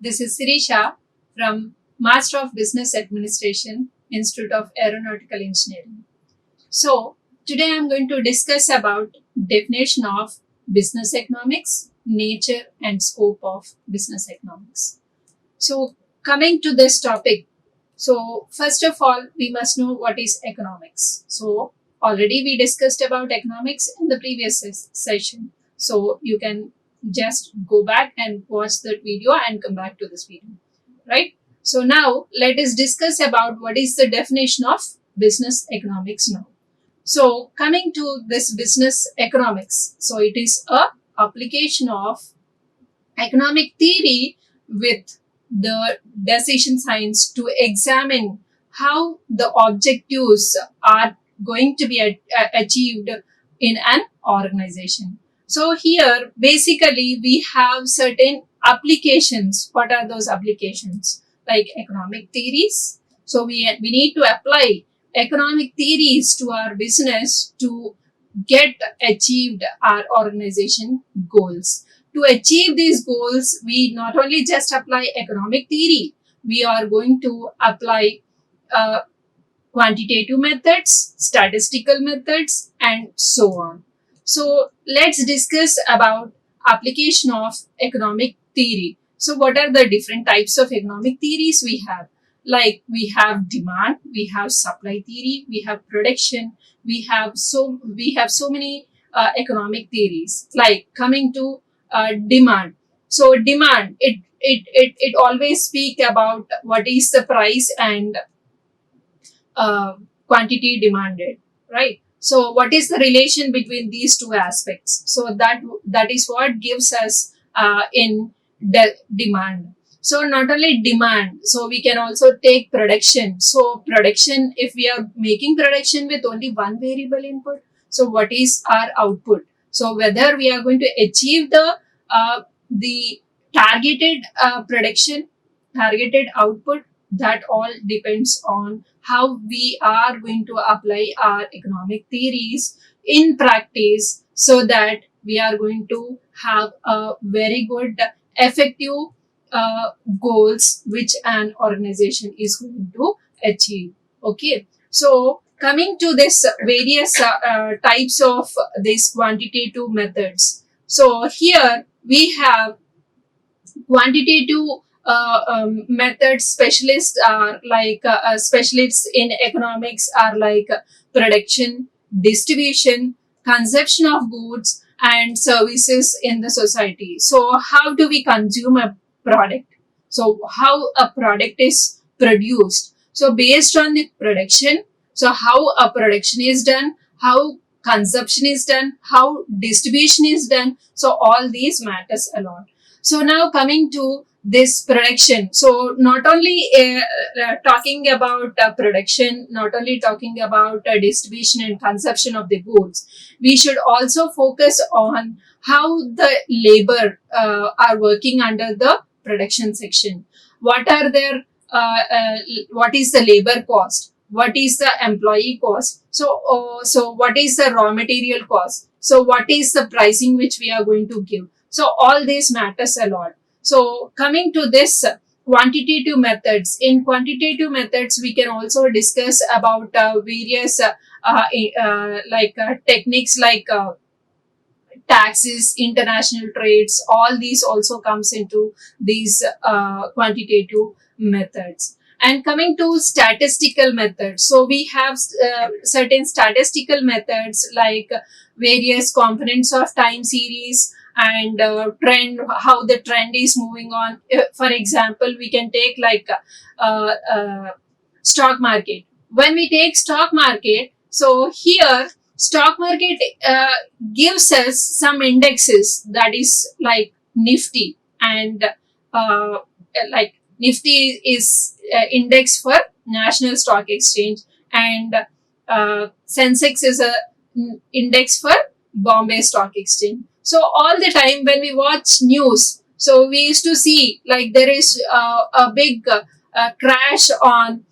This is Shireesha from Master of Business Administration, Institute of Aeronautical Engineering. So, today I'm going to discuss about definition of business economics, nature and scope of business economics. So, coming to this topic, first of all, we must know what is economics. So, already we discussed about economics in the previous session. So, you can just go back and watch that video and come back to this video, right? So, now let us discuss about what is the definition of business economics now. So, coming to this business economics, so it is a application of economic theory with the decision science to examine how the objectives are going to be achieved in an organization. So here basically we have certain applications. What are those applications? Like economic theories. So we need to apply economic theories to our business to get achieved our organization goals. To achieve these goals, we not only just apply economic theory, we are going to apply quantitative methods, statistical methods, and so on. So let's discuss about application of economic theory. So what are the different types of economic theories we have? Like we have demand, we have supply theory, we have production, we have so many economic theories. Like coming to demand. So demand, it always speak about what is the price and quantity demanded, right? So what is the relation between these two aspects? So that is what gives us in demand. So not only demand, so we can also take production. So production, if we are making production with only one variable input, so what is our output? So whether we are going to achieve the targeted production, targeted output, that all depends on how we are going to apply our economic theories in practice, so that we are going to have a very good effective goals which an organization is going to achieve. Okay, so coming to this various types of these quantitative methods. So here we have quantitative methods. Specialists are like specialists in economics are like production, distribution, consumption of goods and services in the society. So how do we consume a product? So how a product is produced? So based on the production, so how a production is done, how consumption is done, how distribution is done. So all these matters a lot. So now coming to this production. So not only talking about production, not only talking about distribution and consumption of the goods, we should also focus on how the labor are working under the production section. What are their what is the labor cost? What is the employee cost? So what is the raw material cost? So what is the pricing which we are going to give? So all this matters a lot. So coming to this quantitative methods. In quantitative methods, we can also discuss about various techniques like taxes, international trades. All these also comes into these quantitative methods. And coming to statistical methods, so we have certain statistical methods like various components of time series and trend, how the trend is moving on. For example, we can take like stock market. When we take stock market, so here stock market gives us some indexes, that is like Nifty, and like Nifty is index for National Stock Exchange, and Sensex is a index for Bombay Stock Exchange. So all the time when we watch news, so we used to see like there is a big crash on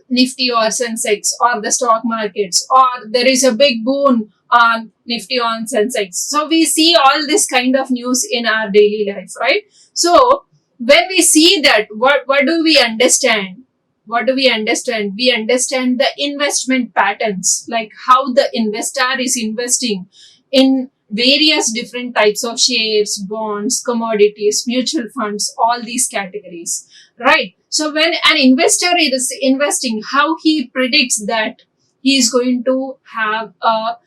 Nifty or Sensex or the stock markets, or there is a big boon on Nifty on Sensex. So we see all this kind of news in our daily life, right? So when we see that, what do we understand? We understand the investment patterns, like how the investor is investing in various different types of shares, bonds, commodities, mutual funds, all these categories, right? So when an investor is investing, how he predicts that he is going to have a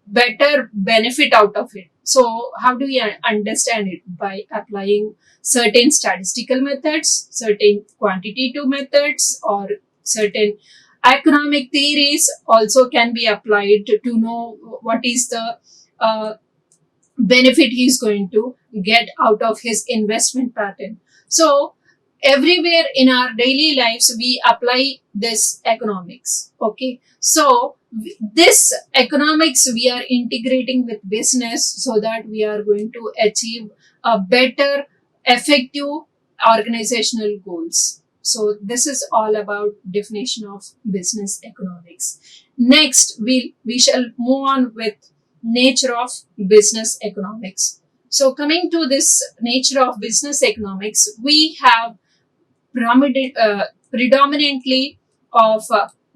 better benefit out of it. So how do we understand it? By applying certain statistical methods, certain quantitative methods, or certain economic theories also can be applied to know what is the uh, benefit he's going to get out of his investment pattern. So everywhere in our daily lives we apply this economics. Okay, so this economics we are integrating with business so that we are going to achieve a better, effective organizational goals. So this is all about definition of business economics. Next we shall move on with nature of business economics. So coming to this nature of business economics, we have predominantly of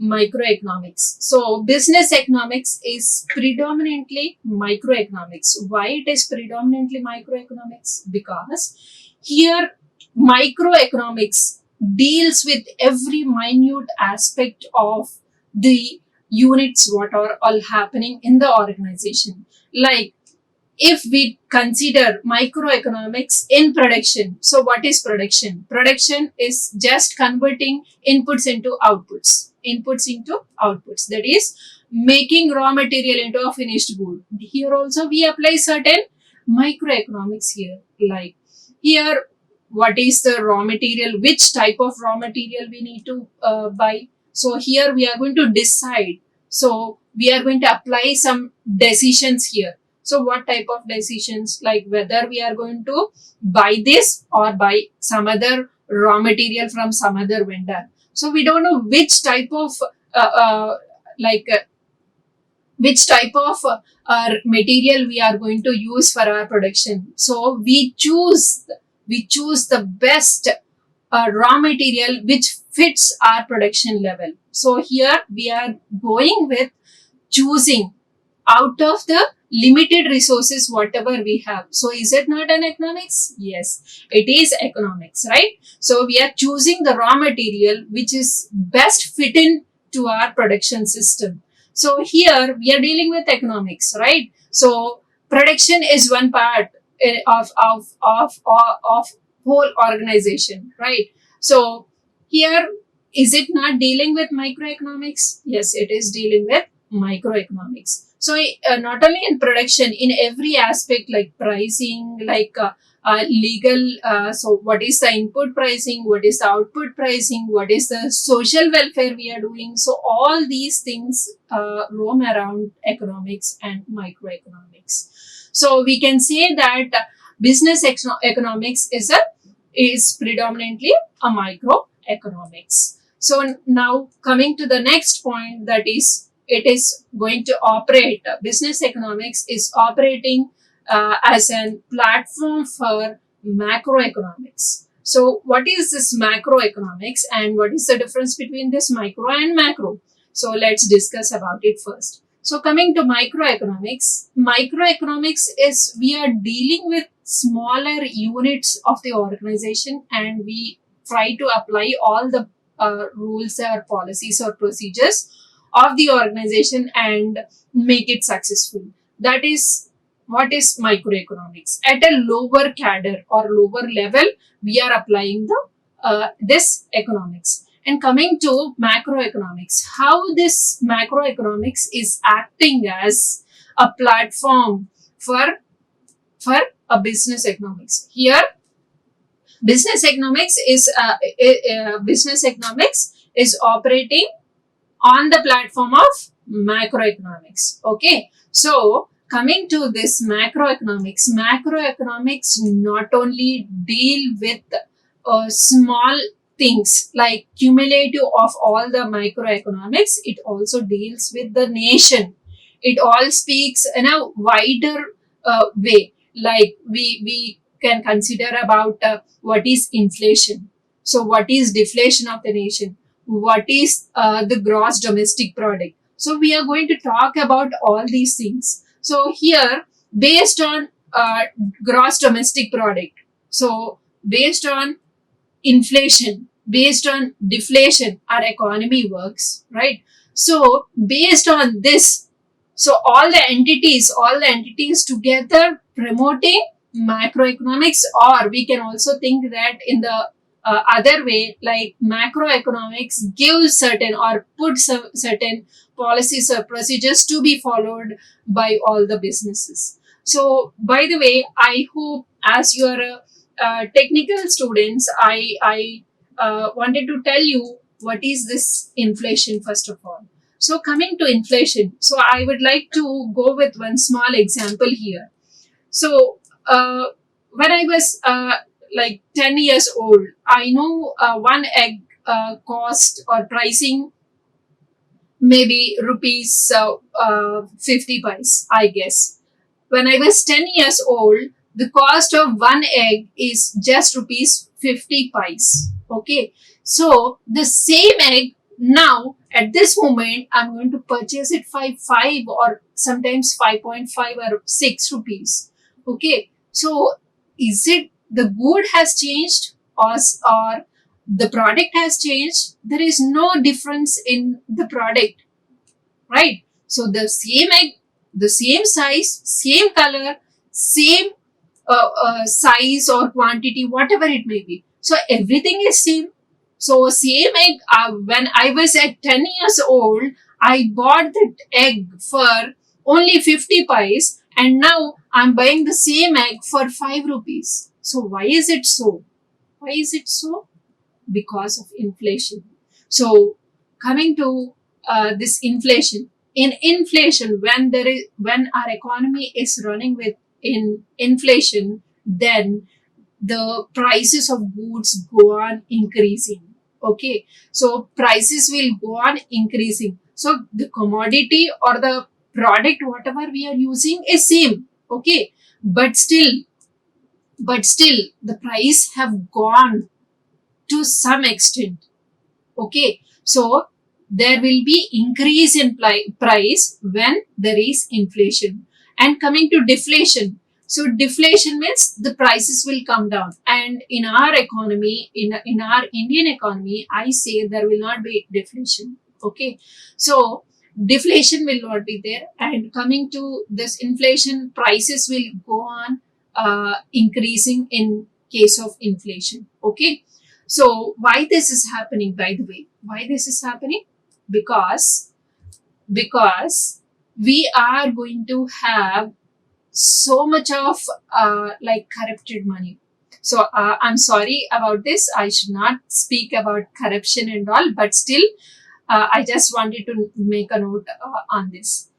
microeconomics. So business economics is predominantly microeconomics. Why it is predominantly microeconomics? Because here microeconomics deals with every minute aspect of the units what are all happening in the organization. Like if we consider microeconomics in production, so what is production? Production is just converting inputs into outputs, that is making raw material into a finished good. Here also we apply certain microeconomics here. Like here, what is the raw material, which type of raw material we need to buy. So here we are going to decide, so we are going to apply some decisions here. So what type of decisions? Like whether we are going to buy this or buy some other raw material from some other vendor. So we don't know which type of uh, uh, like which type of material we are going to use for our production. So we choose the best raw material which fits our production level. So here we are going with choosing out of the limited resources whatever we have. So is it not an economics? Yes, it is economics, right? So we are choosing the raw material which is best fit in to our production system. So here we are dealing with economics, right? So production is one part of whole organization, right? So here, is it not dealing with microeconomics? Yes, it is dealing with microeconomics. So not only in production, in every aspect, like pricing, like legal, so what is the input pricing, what is the output pricing, what is the social welfare we are doing. So all these things roam around economics and microeconomics. So we can say that economics is predominantly a microeconomics. So now coming to the next point, that is it is going to operate, business economics is operating as a platform for macroeconomics. So what is this macroeconomics and what is the difference between this micro and macro? So let's discuss about it first. So coming to microeconomics is we are dealing with smaller units of the organization, and we try to apply all the rules or policies or procedures of the organization and make it successful. That is what is microeconomics. At a lower cadre or lower level, we are applying the this economics. And coming to macroeconomics, how this macroeconomics is acting as a platform for for a business economics. Here, business economics is operating on the platform of macroeconomics. Okay, so coming to this macroeconomics not only deal with small things like cumulative of all the microeconomics, it also deals with the nation. It all speaks in a wider way. Like we can consider about what is inflation. So what is deflation of the nation? What is the gross domestic product? So we are going to talk about all these things. So here, based on gross domestic product, so based on inflation, based on deflation, our economy works, right? So based on this, so all the entities together promoting macroeconomics, or we can also think that in the other way, like macroeconomics gives certain or put some certain policies or procedures to be followed by all the businesses. So by the way, I hope as you are a technical students, I wanted to tell you what is this inflation first of all. So coming to inflation, so I would like to go with one small example here. So when I was like 10 years old, I know one egg cost or pricing maybe rupees 50 pice, I guess. When I was 10 years old, the cost of one egg is just rupees 50 pice. Okay. So the same egg now at this moment, I'm going to purchase it 5 or sometimes 5.5 or 6 rupees. Okay. So is it the good has changed, or the product has changed? There is no difference in the product, right? So the same egg, the same size, same color, same size or quantity, whatever it may be. So everything is same. So same egg. When I was at 10 years old, I bought that egg for only 50 pies, and now I'm buying the same egg for 5 rupees. So why is it so? Why is it so? Because of inflation. So coming to this inflation, in inflation, when our economy is running with in inflation, then the prices of goods go on increasing. Okay, so prices will go on increasing. So the commodity or the product whatever we are using is same. Okay, but still the price have gone to some extent. Okay, so there will be increase in price when there is inflation. And coming to deflation, so deflation means the prices will come down. And in our economy, in our Indian economy, I say there will not be deflation. Okay, so deflation will not be there. And coming to this inflation, prices will go on increasing in case of inflation. Okay, so why this is happening, by the way? Why this is happening? Because we are going to have so much of like corrupted money. So I'm sorry about this. I should not speak about corruption and all, but still, I just wanted to make a note on this,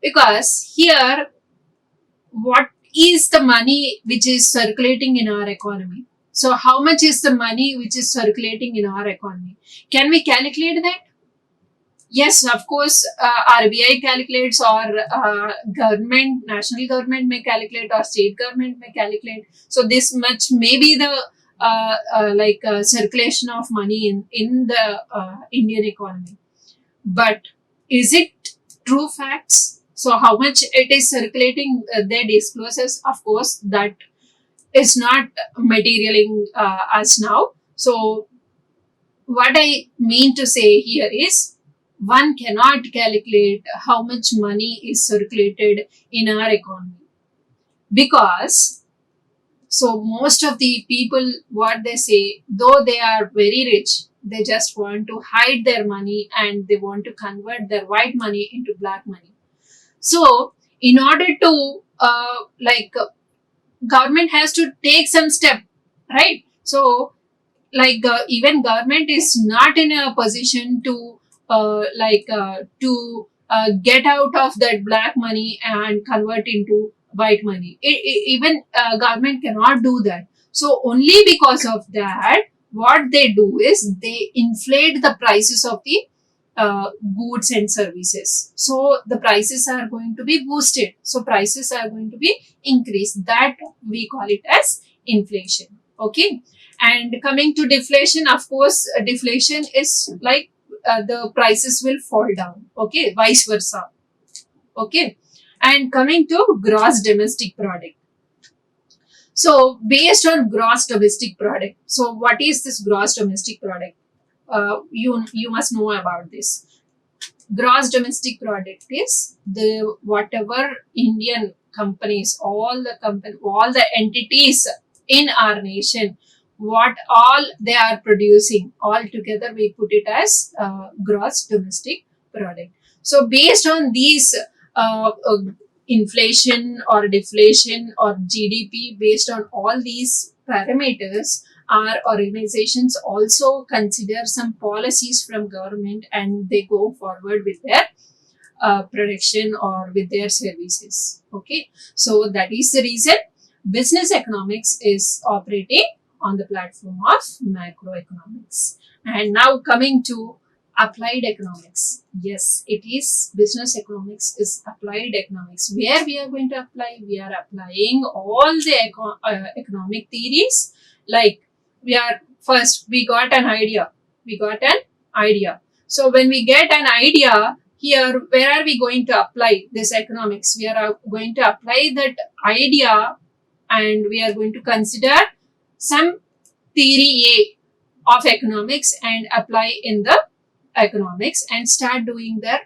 because here, what is the money which is circulating in our economy? So how much is the money which is circulating in our economy? Can we calculate that? Yes, of course, RBI calculates, or government, national government may calculate, or state government may calculate. So this much may be the circulation of money in the Indian economy. But is it true facts? So how much it is circulating, their disclosures, of course, that is not materialing us now. So what I mean to say here is, one cannot calculate how much money is circulated in our economy, because so most of the people, what they say, though they are very rich, they just want to hide their money and they want to convert their white money into black money. So in order to government has to take some step, right? So even government is not in a position to get out of that black money and convert into white money. Even government cannot do that. So only because of that, what they do is they inflate the prices of the goods and services. So the prices are going to be boosted. So prices are going to be increased. That we call it as inflation. Okay. And coming to deflation, of course, deflation is like the prices will fall down. Okay. Vice versa. Okay. And coming to gross domestic product. So based on gross domestic product. So what is this gross domestic product? You must know about this. Gross domestic product is the whatever Indian companies, all the entities in our nation, what all they are producing, all together we put it as gross domestic product. So based on these inflation or deflation or GDP, based on all these parameters, our organizations also consider some policies from government and they go forward with their production or with their services. Okay, so that is the reason business economics is operating on the platform of macroeconomics. And now coming to applied economics. Yes, it is business economics is applied economics. Where we are going to apply? We are applying all the economic theories. Like we got an idea. We got an idea. So when we get an idea, here, where are we going to apply this economics? We are going to apply that idea and we are going to consider some theory A of economics and apply in the economics and start doing their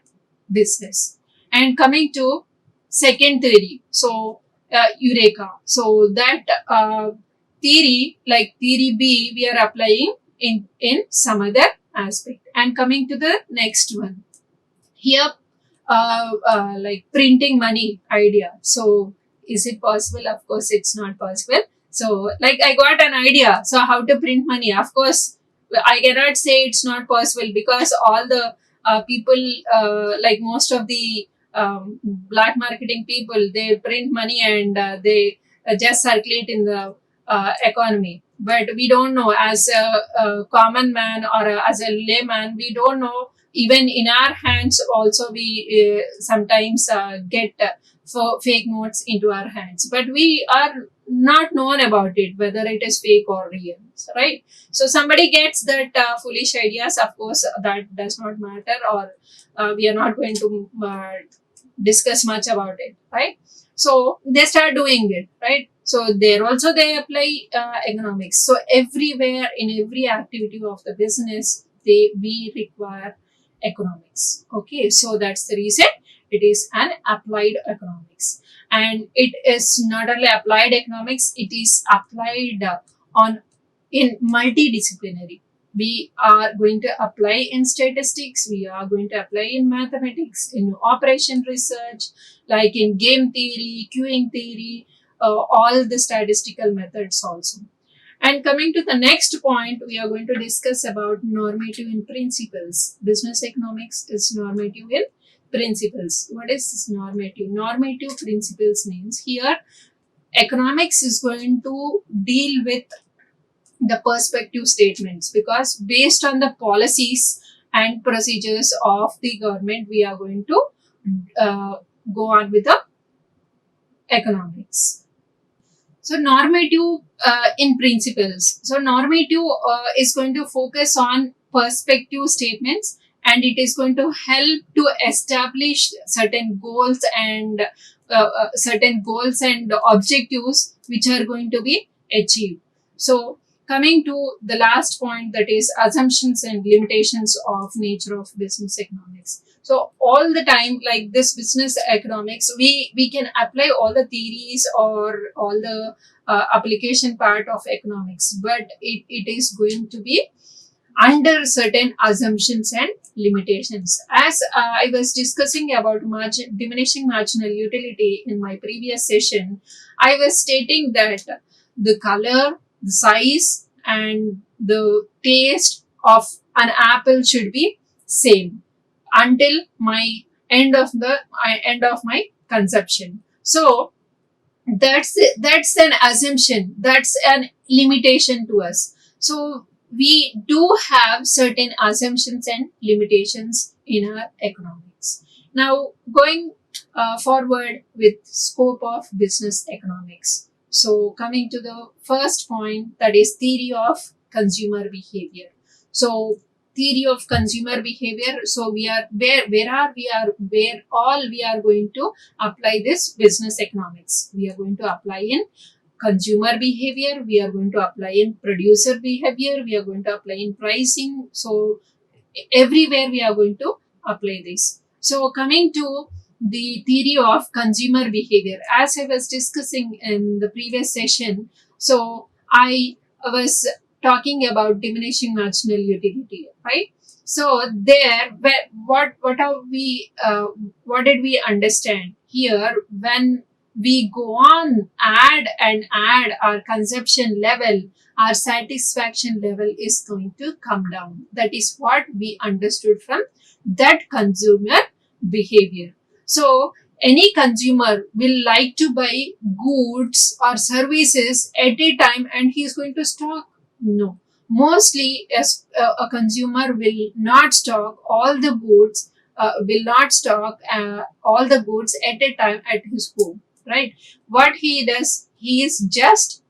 business. And coming to second theory, so Eureka. So that theory, like theory B, we are applying in some other aspect. And coming to the next one, here like printing money idea. So is it possible? Of course it's not possible. So like I got an idea, so how to print money? Of course I cannot say it's not possible, because all the people, like most of the black marketing people, they print money and they just circulate in the economy. But we don't know, as a common man or as a layman, we don't know. Even in our hands also we sometimes get fake notes into our hands, but we are not known about it whether it is fake or real, right? So somebody gets that foolish ideas, of course that does not matter, or we are not going to discuss much about it, right? So they start doing it, right? So there also they apply economics. So everywhere in every activity of the business, we require economics. Okay, so that's the reason it is an applied economics. And it is not only applied economics, it is applied on in multidisciplinary. We are going to apply in statistics, we are going to apply in mathematics, in operation research, like in game theory, queuing theory, all the statistical methods also. And coming to the next point, we are going to discuss about normative in principles. Business economics is normative in principles. What is this normative? Normative principles means here economics is going to deal with the perspective statements, because based on the policies and procedures of the government, we are going to go on with the economics. So normative in principles. So normative is going to focus on perspective statements, and it is going to help to establish certain goals and objectives which are going to be achieved. So coming to the last point, that is assumptions and limitations of nature of business economics. So all the time, like this business economics, we can apply all the theories or all the application part of economics, but it is going to be under certain assumptions and limitations. As I was discussing about diminishing marginal utility in my previous session, I was stating that the color, the size, and the taste of an apple should be same until my end of my consumption. So that's an assumption, that's an limitation to us. So we do have certain assumptions and limitations in our economics. Now going forward with scope of business economics. So coming to the first point, that is theory of consumer behavior. So theory of consumer behavior. So we are where all we are going to apply this business economics. We are going to apply in consumer behavior, we are going to apply in producer behavior, we are going to apply in pricing. So everywhere we are going to apply this. So coming to the theory of consumer behavior, as I was discussing in the previous session, so I was talking about diminishing marginal utility, right? So there, what are we? What did we understand here? When we go on add and add, our consumption level, our satisfaction level is going to come down. That is what we understood from that consumer behavior. So any consumer will like to buy goods or services at a time, and he is going to stock. No, mostly as a consumer will not stock all the goods, will not stock all the goods at a time at his home, right? What he does, he is just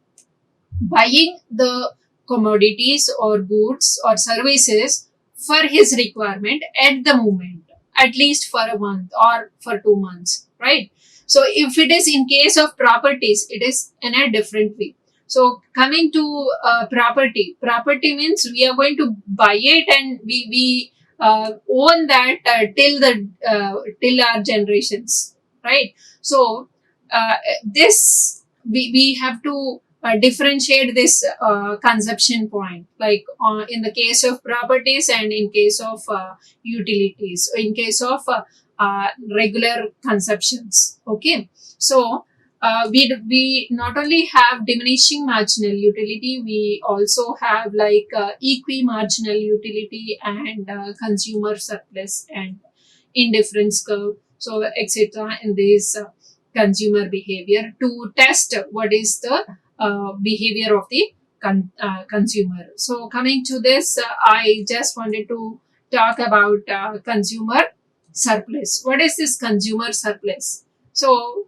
buying the commodities or goods or services for his requirement at the moment, at least for a month or for 2 months, right? So if it is in case of properties, it is in a different way. So coming to property means we are going to buy it, and we own that till our generations, right? So this we have to differentiate this consumption point, like in the case of properties and in case of utilities, in case of regular consumptions. Okay, so we not only have diminishing marginal utility, we also have like equi-marginal utility and consumer surplus and indifference curve, so etc. in this consumer behavior to test what is the behavior of the consumer. So coming to this, I just wanted to talk about consumer surplus. What is this consumer surplus? So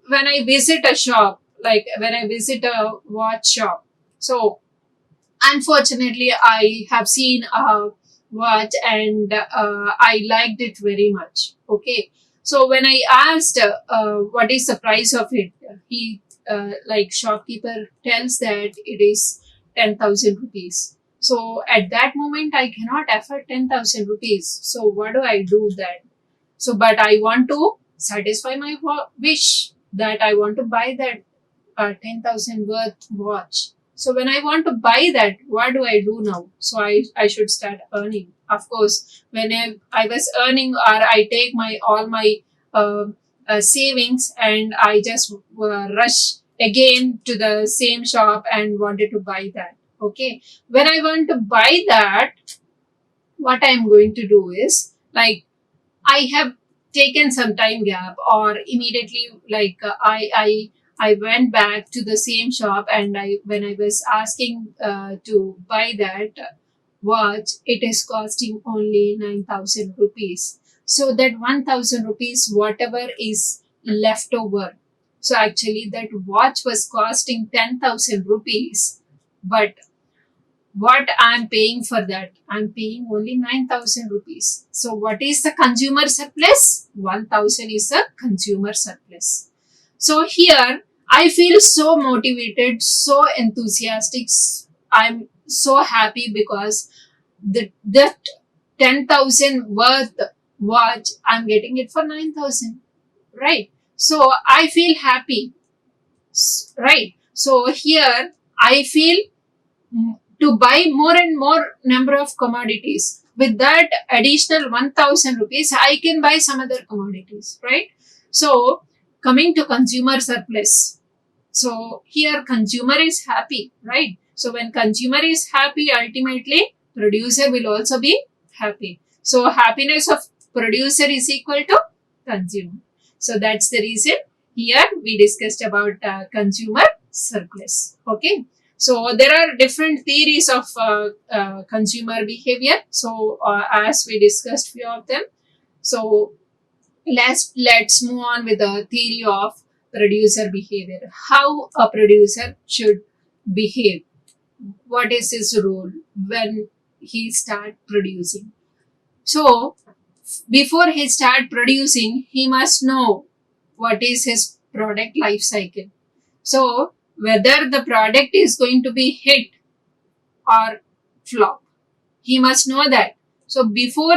when I visit a shop, like when I visit a watch shop, so unfortunately I have seen a watch and I liked it very much. Okay, so when I asked what is the price of it, he like shopkeeper tells that it is 10,000 rupees. So at that moment I cannot afford 10,000 rupees, so what do I do then? So but I want to satisfy my wish that I want to buy that 10,000 worth watch. So when I want to buy that, what do I do now? So I should start earning. Of course, when I was earning, or I take my all my uh, savings and I just rush again to the same shop and wanted to buy that. Okay, when I want to buy that, what I'm going to do is, like, I have taken some time gap, or immediately like I went back to the same shop, and I when I was asking to buy that watch, it is costing only 9,000 rupees. So that 1,000 rupees, whatever is left over. So actually that watch was costing 10,000 rupees, but what I'm paying for that, I'm paying only 9,000 rupees. So what is the consumer surplus? 1,000 is the consumer surplus. So here I feel so motivated, so enthusiastic. I'm so happy because that 10,000 worth watch, I'm getting it for 9,000, right? So I feel happy, right? So here I feel to buy more and more number of commodities. With that additional 1,000 rupees, I can buy some other commodities, right? So coming to consumer surplus. So here consumer is happy, right? So when consumer is happy, ultimately producer will also be happy. So happiness of producer is equal to consumer. So that's the reason here we discussed about consumer surplus. Okay. So there are different theories of consumer behavior. So as we discussed few of them. So let's move on with the theory of producer behavior, how a producer should behave, what is his role when he start producing. So before he start producing, he must know what is his product life cycle. So whether the product is going to be hit or flop, he must know that. So before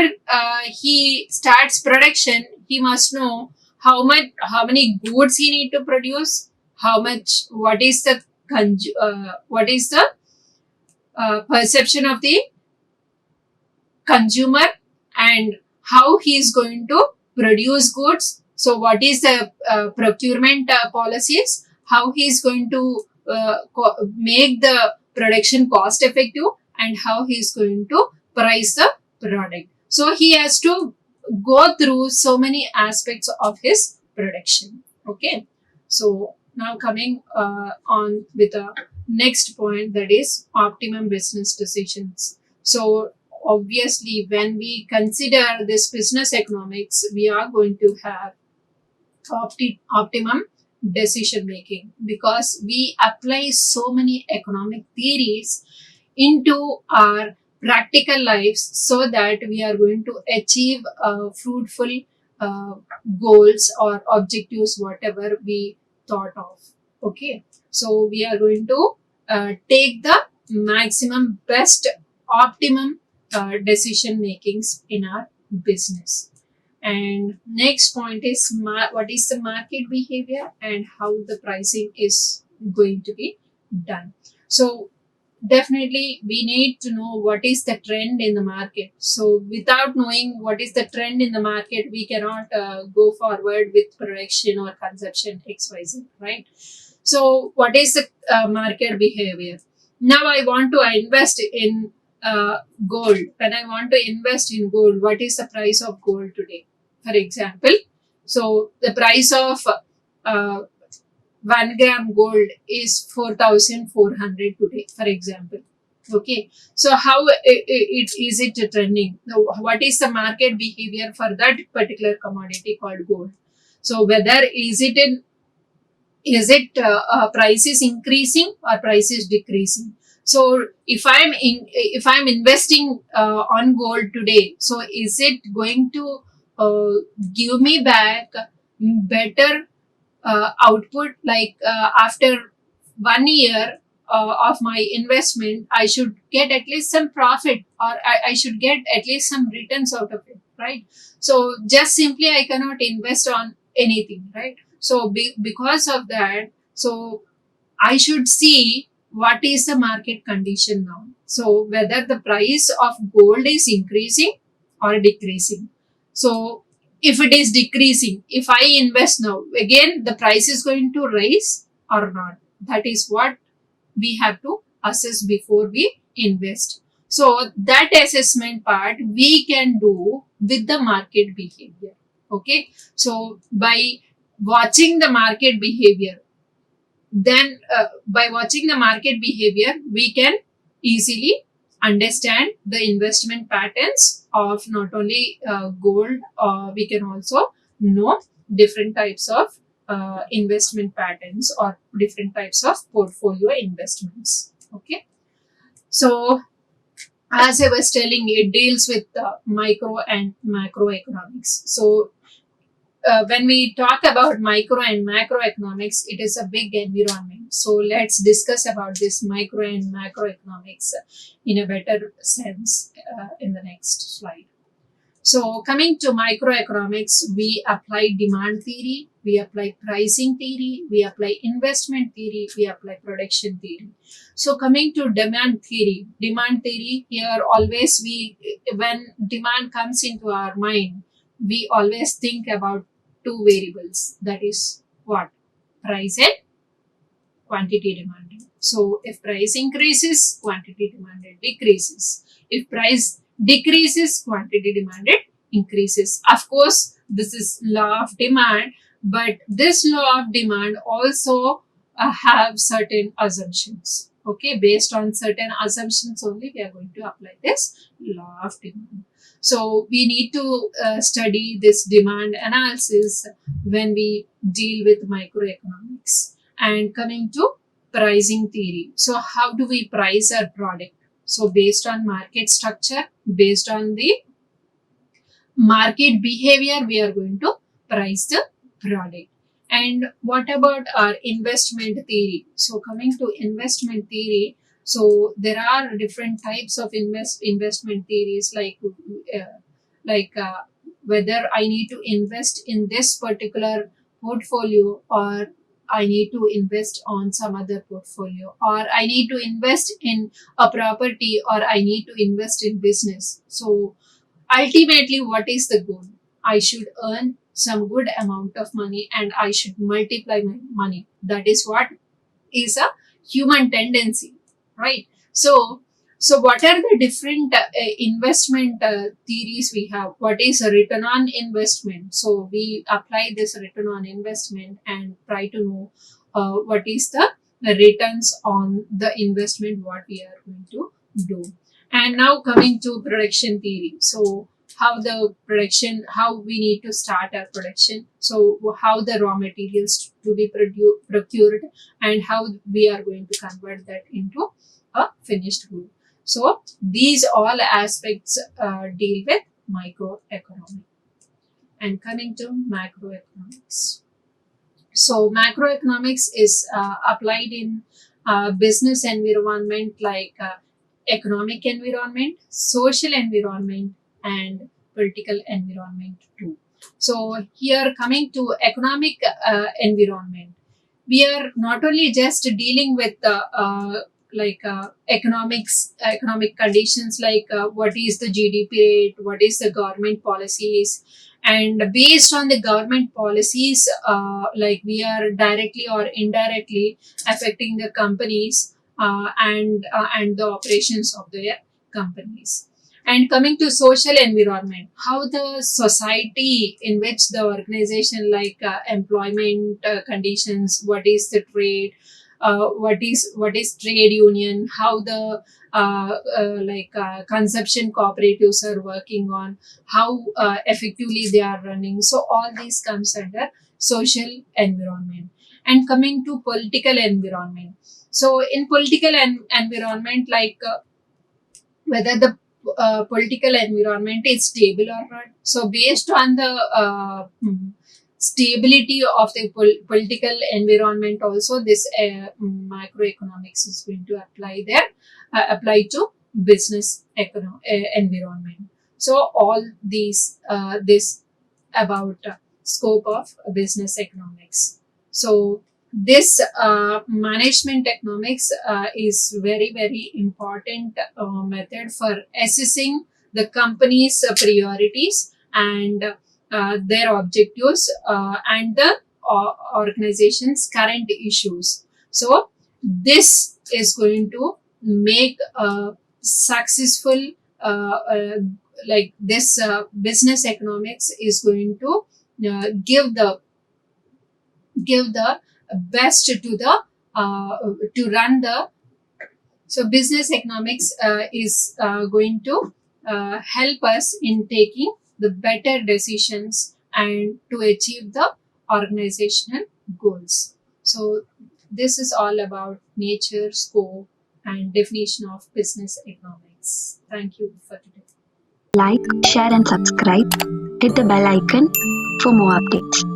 he starts production, he must know how many goods he need to produce, how much, what is the perception of the consumer, and how he is going to produce goods. So what is the procurement policies, how he is going to make the production cost effective, and how he is going to price the product. So he has to go through so many aspects of his production. Okay, so now coming on with the next point, that is optimum business decisions. So obviously when we consider this business economics, we are going to have optimum decision making, because we apply so many economic theories into our practical lives, so that we are going to achieve fruitful uh, goals or objectives, whatever we thought of. Okay, so we are going to take the maximum best optimum decision makings in our business. And next point is what is the market behavior and how the pricing is going to be done. So definitely we need to know what is the trend in the market. So without knowing what is the trend in the market, we cannot go forward with production or consumption XYZ, right? So what is the market behavior? Now I want to invest in gold. When I want to invest in gold, what is the price of gold today, for example? So the price of uh, 1 gram gold is 4,400 today, for example. Okay, so how it is it trending? Now, what is the market behavior for that particular commodity called gold? So whether is it price is increasing or price is decreasing? So if I'm investing on gold today, so is it going to uh, give me back better output, like after 1 year of my investment, I should get at least some profit, or I should get at least some returns out of it, right? So just simply I cannot invest on anything, right? So because of that, so I should see what is the market condition now. So whether the price of gold is increasing or decreasing. So if it is decreasing, if I invest now, again the price is going to rise or not. That is what we have to assess before we invest. So that assessment part we can do with the market behavior. Okay. So by watching the market behavior, then by watching the market behavior, we can easily understand the investment patterns of not only gold, we can also know different types of investment patterns or different types of portfolio investments. Okay, so as I was telling, it deals with micro and macroeconomics. So when we talk about micro and macroeconomics, it is a big environment. So let's discuss about this micro and macroeconomics in a better sense in the next slide. So coming to microeconomics, we apply demand theory, we apply pricing theory, we apply investment theory, we apply production theory. So coming to demand theory here always when demand comes into our mind, we always think about two variables. That is what? Price and quantity demanded. So if price increases, quantity demanded decreases. If price decreases, quantity demanded increases. Of course, this is law of demand, but this law of demand also have certain assumptions. Okay, based on certain assumptions only, we are going to apply this law of demand. So we need to study this demand analysis when we deal with microeconomics. And coming to pricing theory. So how do we price our product? So based on market structure, based on the market behavior, we are going to price the product. And what about our investment theory? So coming to investment theory, so there are different types of investment theories, like whether I need to invest in this particular portfolio, or I need to invest on some other portfolio, or I need to invest in a property, or I need to invest in business. So ultimately, what is the goal? I should earn some good amount of money and I should multiply my money. That is what is a human tendency, right? So what are the different investment theories we have? What is a return on investment? So we apply this return on investment and try to know what is the returns on the investment what we are going to do. And now coming to production theory. So how we need to start our production. So how the raw materials to be procured, and how we are going to convert that into a finished good. So these all aspects deal with microeconomic. And coming to macroeconomics. So macroeconomics is applied in business environment, like economic environment, social environment, and political environment too. So here coming to economic environment, we are not only just dealing with economic conditions, like what is the GDP rate, what is the government policies, and based on the government policies, like we are directly or indirectly affecting the companies and the operations of their companies. And coming to social environment, how the society in which the organization, like employment conditions, what is the trade, what is trade union, how the consumption cooperatives are working on, how effectively they are running. So all these comes under social environment. And coming to political environment, so in political environment, like whether the political environment is stable or not. So based on the stability of the political environment, also this macroeconomics is going to apply to business environment. So all these this about scope of business economics. So this management economics is very important method for assessing the company's priorities and their objectives and the organization's current issues. So this is going to make a successful like this business economics is going to give the best to the to run the. So business economics is going to help us in taking the better decisions and to achieve the organizational goals. So this is all about nature, scope, and definition of business economics. Thank you for today. Like, share, and subscribe. Hit the bell icon for more updates.